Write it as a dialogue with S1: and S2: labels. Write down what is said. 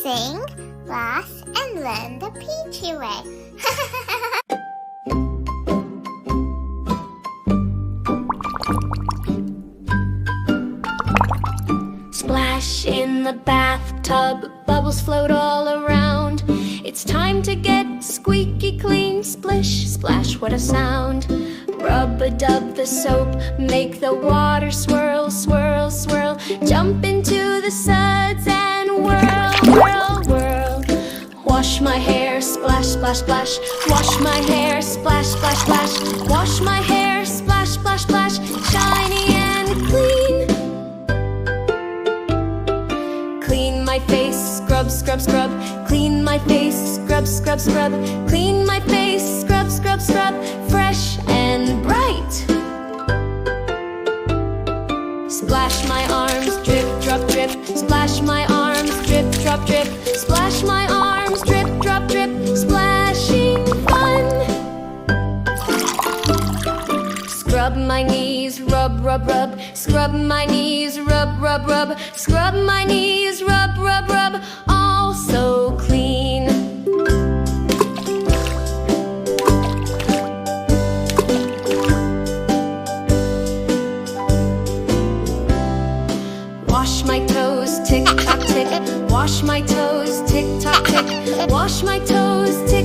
S1: sing, laugh, and learn the peachy way.
S2: Splash in the bathtub, bubbles float all around. It's time to get squeaky clean. Splish, splash, what a sound. Rub-a-dub the soap, make the water swirl, swirl, swirl. Jump into the suds and whirl, whirl, whirl. Wash my hair, splash, splash, splash. Wash my hair, splash, splash, splash. Wash my hair, splash, splash, splash. Shiny and clean. Clean my face, scrub, scrub, scrub. Clean my face, scrub, scrub, scrub. Clean my face, scrub, scrub, scrub. Fresh and bright. Splash my arms, drip, drop, drip. Splash my arms, drip, drop, drip. Splash my arms, drip, drop, drip. Splashing fun. Scrub my knees, rub, rub, rub. Scrub my knees, rub, rub, rub. Scrub my knees, rub, rub, rub. All so clean. Wash my toes, tick tock tick. Wash my toes, tick tock tick. Wash my toes, tick